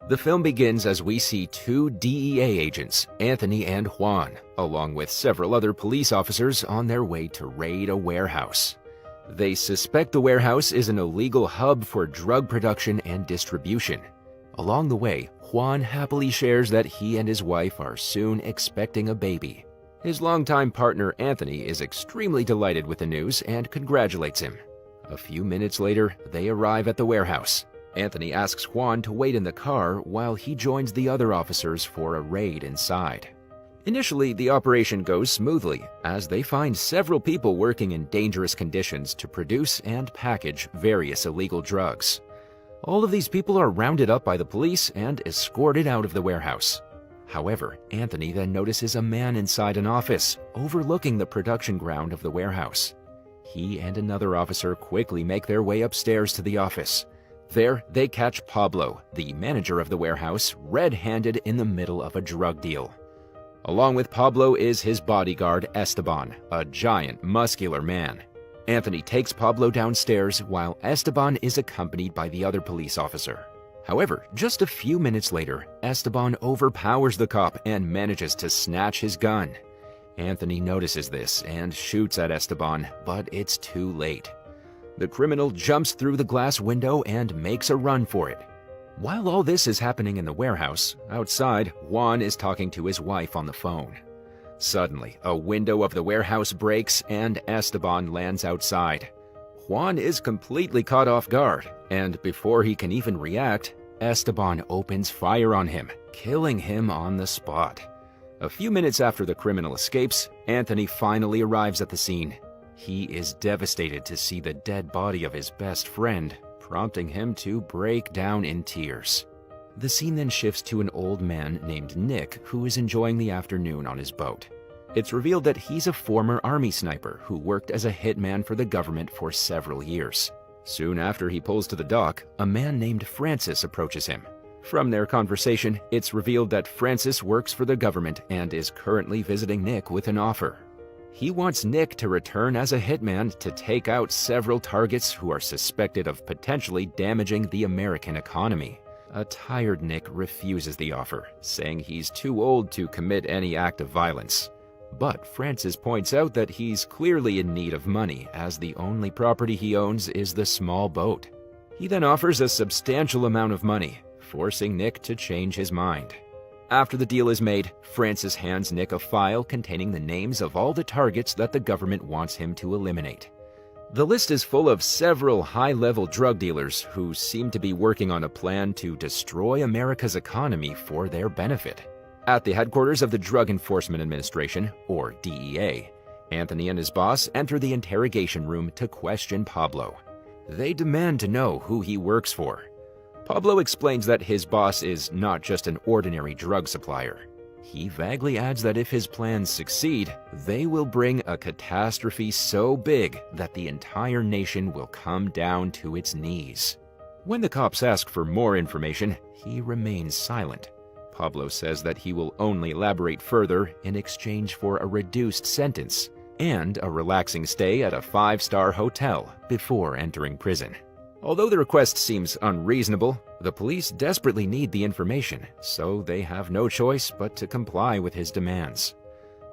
The film begins as we see two DEA agents, Anthony and Juan, along with several other police officers on their way to raid a warehouse. They suspect the warehouse is an illegal hub for drug production and distribution. Along the way, Juan happily shares that he and his wife are soon expecting a baby. His longtime partner Anthony is extremely delighted with the news and congratulates him. A few minutes later, they arrive at the warehouse. Anthony asks Juan to wait in the car while he joins the other officers for a raid inside. Initially, the operation goes smoothly, as they find several people working in dangerous conditions to produce and package various illegal drugs. All of these people are rounded up by the police and escorted out of the warehouse. However, Anthony then notices a man inside an office, overlooking the production ground of the warehouse. He and another officer quickly make their way upstairs to the office. There, they catch Pablo, the manager of the warehouse, red-handed in the middle of a drug deal. Along with Pablo is his bodyguard, Esteban, a giant, muscular man. Anthony takes Pablo downstairs while Esteban is accompanied by the other police officer. However, just a few minutes later, Esteban overpowers the cop and manages to snatch his gun. Anthony notices this and shoots at Esteban, but it's too late. The criminal jumps through the glass window and makes a run for it. While all this is happening in the warehouse, outside, Juan is talking to his wife on the phone. Suddenly, a window of the warehouse breaks and Esteban lands outside. Juan is completely caught off guard, and before he can even react, Esteban opens fire on him, killing him on the spot. A few minutes after the criminal escapes, Anthony finally arrives at the scene. He is devastated to see the dead body of his best friend, prompting him to break down in tears. The scene then shifts to an old man named Nick who is enjoying the afternoon on his boat. It's revealed that he's a former army sniper who worked as a hitman for the government for several years. Soon after he pulls to the dock, a man named Francis approaches him. From their conversation, it's revealed that Francis works for the government and is currently visiting Nick with an offer. He wants Nick to return as a hitman to take out several targets who are suspected of potentially damaging the American economy. A tired Nick refuses the offer, saying he's too old to commit any act of violence. But Francis points out that he's clearly in need of money, as the only property he owns is the small boat. He then offers a substantial amount of money, forcing Nick to change his mind. After the deal is made, Francis hands Nick a file containing the names of all the targets that the government wants him to eliminate. The list is full of several high-level drug dealers who seem to be working on a plan to destroy America's economy for their benefit. At the headquarters of the Drug Enforcement Administration, or DEA, Anthony and his boss enter the interrogation room to question Pablo. They demand to know who he works for. Pablo explains that his boss is not just an ordinary drug supplier. He vaguely adds that if his plans succeed, they will bring a catastrophe so big that the entire nation will come down to its knees. When the cops ask for more information, he remains silent. Pablo says that he will only elaborate further in exchange for a reduced sentence and a relaxing stay at a 5-star hotel before entering prison. Although the request seems unreasonable, the police desperately need the information, so they have no choice but to comply with his demands.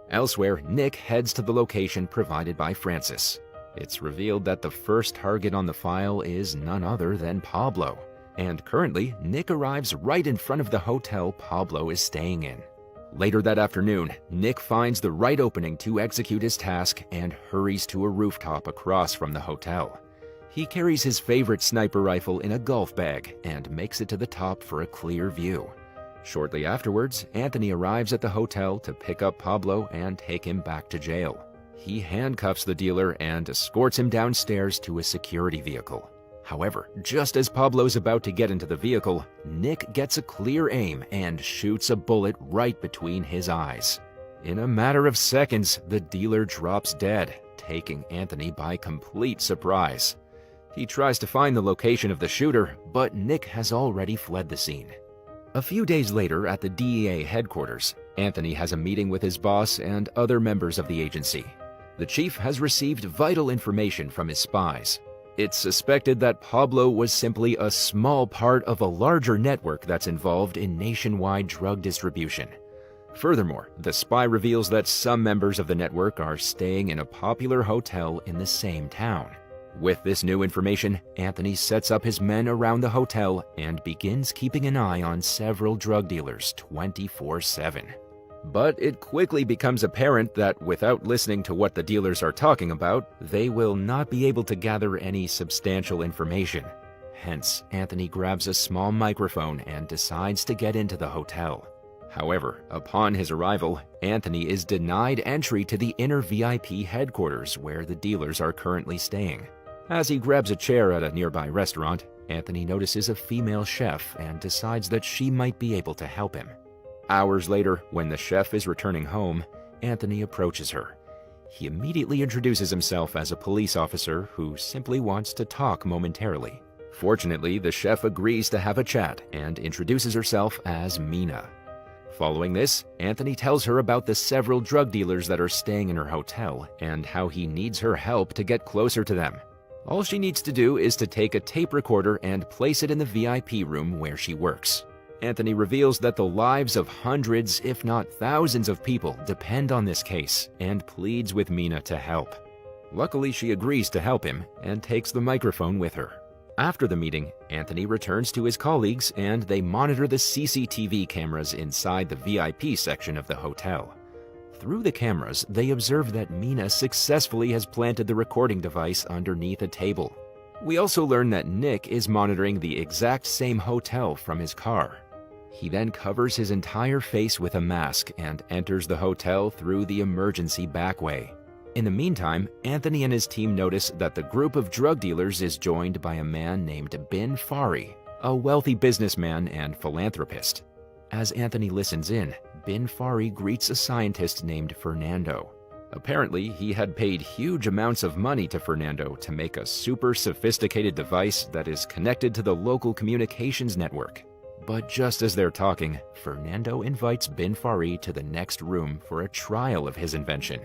Elsewhere, Nick heads to the location provided by Francis. It's revealed that the first target on the file is none other than Pablo, and currently, Nick arrives right in front of the hotel Pablo is staying in. Later that afternoon, Nick finds the right opening to execute his task and hurries to a rooftop across from the hotel. He carries his favorite sniper rifle in a golf bag and makes it to the top for a clear view. Shortly afterwards, Anthony arrives at the hotel to pick up Pablo and take him back to jail. He handcuffs the dealer and escorts him downstairs to a security vehicle. However, just as Pablo's about to get into the vehicle, Nick gets a clear aim and shoots a bullet right between his eyes. In a matter of seconds, the dealer drops dead, taking Anthony by complete surprise. He tries to find the location of the shooter, but Nick has already fled the scene. A few days later at the DEA headquarters, Anthony has a meeting with his boss and other members of the agency. The chief has received vital information from his spies. It's suspected that Pablo was simply a small part of a larger network that's involved in nationwide drug distribution. Furthermore, the spy reveals that some members of the network are staying in a popular hotel in the same town. With this new information, Anthony sets up his men around the hotel and begins keeping an eye on several drug dealers 24/7. But it quickly becomes apparent that without listening to what the dealers are talking about, they will not be able to gather any substantial information. Hence, Anthony grabs a small microphone and decides to get into the hotel. However, upon his arrival, Anthony is denied entry to the inner VIP headquarters where the dealers are currently staying. As he grabs a chair at a nearby restaurant, Anthony notices a female chef and decides that she might be able to help him. Hours later, when the chef is returning home, Anthony approaches her. He immediately introduces himself as a police officer who simply wants to talk momentarily. Fortunately, the chef agrees to have a chat and introduces herself as Mina. Following this, Anthony tells her about the several drug dealers that are staying in her hotel and how he needs her help to get closer to them. All she needs to do is to take a tape recorder and place it in the VIP room where she works. Anthony reveals that the lives of hundreds, if not thousands of people depend on this case and pleads with Mina to help. Luckily, she agrees to help him and takes the microphone with her. After the meeting, Anthony returns to his colleagues and they monitor the CCTV cameras inside the VIP section of the hotel. Through the cameras, they observe that Mina successfully has planted the recording device underneath a table. We also learn that Nick is monitoring the exact same hotel from his car. He then covers his entire face with a mask and enters the hotel through the emergency back way. In the meantime, Anthony and his team notice that the group of drug dealers is joined by a man named Bin Fari, a wealthy businessman and philanthropist. As Anthony listens in, Bin Fari greets a scientist named Fernando. Apparently, he had paid huge amounts of money to Fernando to make a super sophisticated device that is connected to the local communications network. But just as they're talking, Fernando invites Bin Fari to the next room for a trial of his invention.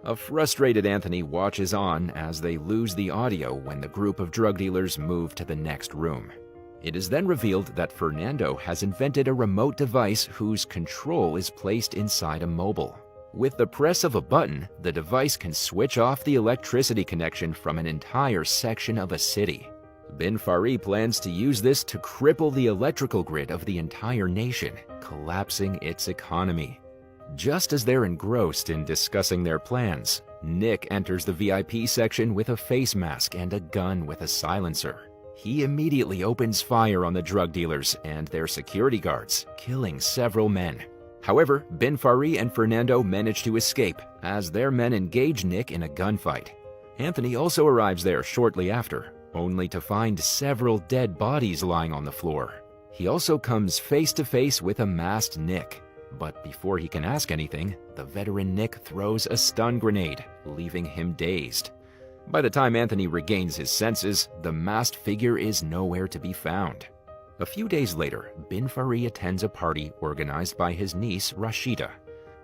A frustrated Anthony watches on as they lose the audio when the group of drug dealers move to the next room. It is then revealed that Fernando has invented a remote device whose control is placed inside a mobile. With the press of a button, the device can switch off the electricity connection from an entire section of a city. Bin Fari plans to use this to cripple the electrical grid of the entire nation, collapsing its economy. Just as they're engrossed in discussing their plans, Nick enters the VIP section with a face mask and a gun with a silencer. He immediately opens fire on the drug dealers and their security guards, killing several men. However, Bin Fari and Fernando manage to escape as their men engage Nick in a gunfight. Anthony also arrives there shortly after, only to find several dead bodies lying on the floor. He also comes face to face with a masked Nick. But before he can ask anything, the veteran Nick throws a stun grenade, leaving him dazed. By the time Anthony regains his senses, the masked figure is nowhere to be found. A few days later, Bin Fari attends a party organized by his niece, Rashida.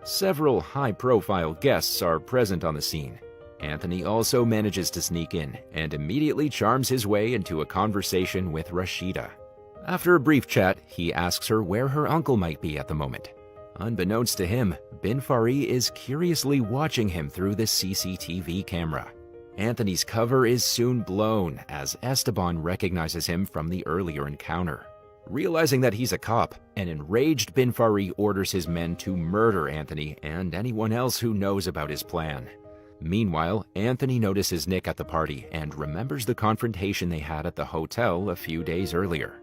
Several high-profile guests are present on the scene. Anthony also manages to sneak in and immediately charms his way into a conversation with Rashida. After a brief chat, he asks her where her uncle might be at the moment. Unbeknownst to him, Bin Fari is curiously watching him through the CCTV camera. Anthony's cover is soon blown as Esteban recognizes him from the earlier encounter. Realizing that he's a cop, an enraged Bin Fari orders his men to murder Anthony and anyone else who knows about his plan. Meanwhile, Anthony notices Nick at the party and remembers the confrontation they had at the hotel a few days earlier.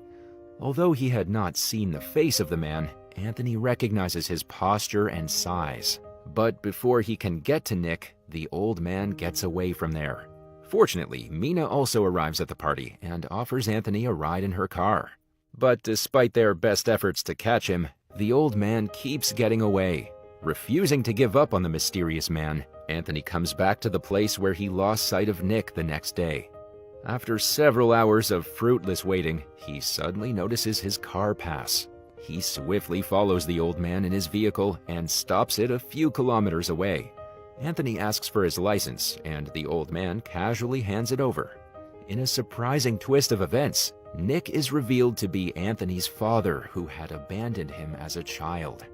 Although he had not seen the face of the man, Anthony recognizes his posture and size. But before he can get to Nick, the old man gets away from there. Fortunately, Mina also arrives at the party and offers Anthony a ride in her car. But despite their best efforts to catch him, the old man keeps getting away. Refusing to give up on the mysterious man, Anthony comes back to the place where he lost sight of Nick the next day. After several hours of fruitless waiting, he suddenly notices his car pass. He swiftly follows the old man in his vehicle and stops it a few kilometers away. Anthony asks for his license, and the old man casually hands it over. In a surprising twist of events, Nick is revealed to be Anthony's father who had abandoned him as a child.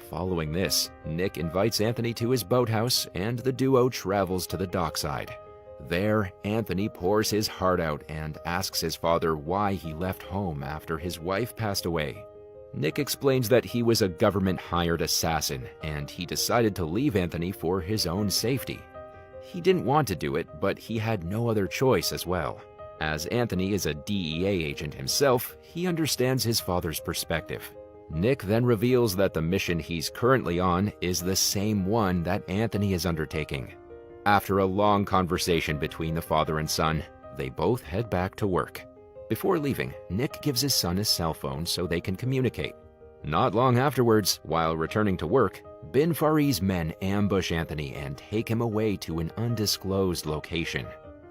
Following this, Nick invites Anthony to his boathouse and the duo travels to the dockside. There, Anthony pours his heart out and asks his father why he left home after his wife passed away. Nick explains that he was a government-hired assassin and he decided to leave Anthony for his own safety. He didn't want to do it, but he had no other choice as well. As Anthony is a DEA agent himself, he understands his father's perspective. Nick then reveals that the mission he's currently on is the same one that Anthony is undertaking. After a long conversation between the father and son, they both head back to work. Before leaving, Nick gives his son a cell phone so they can communicate. Not long afterwards, while returning to work, Bin Fari's men ambush Anthony and take him away to an undisclosed location.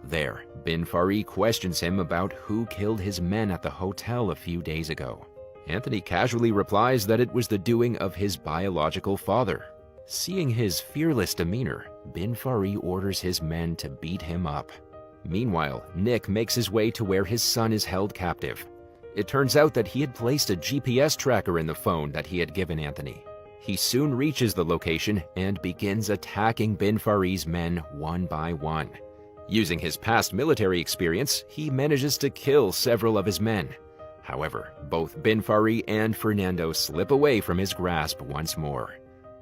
There, Bin Fari questions him about who killed his men at the hotel a few days ago. Anthony casually replies that it was the doing of his biological father. Seeing his fearless demeanor, Bin Fari orders his men to beat him up. Meanwhile, Nick makes his way to where his son is held captive. It turns out that he had placed a GPS tracker in the phone that he had given Anthony. He soon reaches the location and begins attacking Bin Fari's men one by one. Using his past military experience, he manages to kill several of his men. However, both Bin Fari and Fernando slip away from his grasp once more.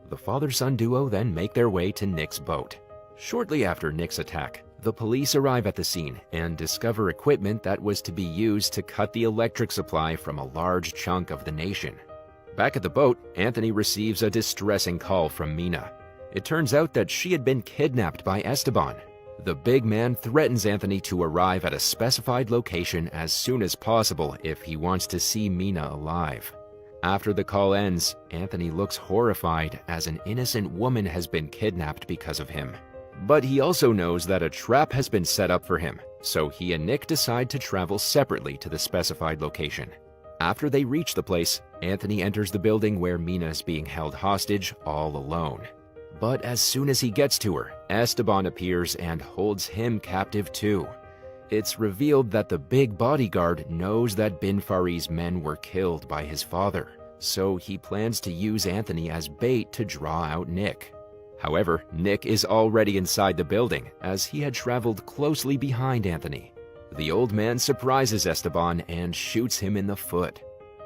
The father-son duo then make their way to Nick's boat. Shortly after Nick's attack, the police arrive at the scene and discover equipment that was to be used to cut the electric supply from a large chunk of the nation. Back at the boat, Anthony receives a distressing call from Mina. It turns out that she had been kidnapped by Esteban. The big man threatens Anthony to arrive at a specified location as soon as possible if he wants to see Mina alive. After the call ends, Anthony looks horrified as an innocent woman has been kidnapped because of him. But he also knows that a trap has been set up for him, so he and Nick decide to travel separately to the specified location. After they reach the place, Anthony enters the building where Mina is being held hostage all alone. But as soon as he gets to her, Esteban appears and holds him captive too. It's revealed that the big bodyguard knows that Bin Fari's men were killed by his father, so he plans to use Anthony as bait to draw out Nick. However, Nick is already inside the building, as he had traveled closely behind Anthony. The old man surprises Esteban and shoots him in the foot.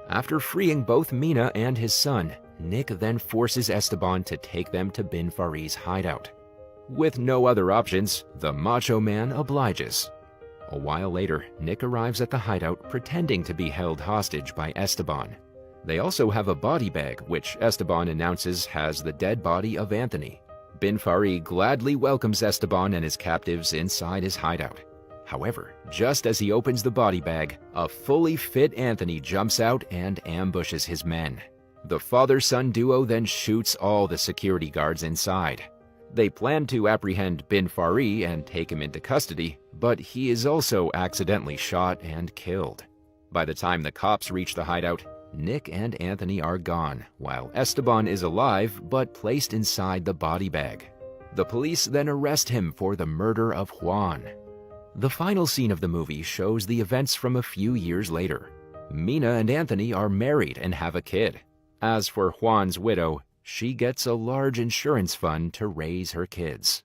After freeing both Mina and his son, Nick then forces Esteban to take them to Bin Fari's hideout. With no other options, the macho man obliges. A while later, Nick arrives at the hideout pretending to be held hostage by Esteban. They also have a body bag, which Esteban announces has the dead body of Anthony. Bin Fari gladly welcomes Esteban and his captives inside his hideout. However, just as he opens the body bag, a fully fit Anthony jumps out and ambushes his men. The father-son duo then shoots all the security guards inside. They plan to apprehend Bin Fari and take him into custody, but he is also accidentally shot and killed. By the time the cops reach the hideout, Nick and Anthony are gone, while Esteban is alive but placed inside the body bag. The police then arrest him for the murder of Juan. The final scene of the movie shows the events from a few years later. Mina and Anthony are married and have a kid. As for Juan's widow, she gets a large insurance fund to raise her kids.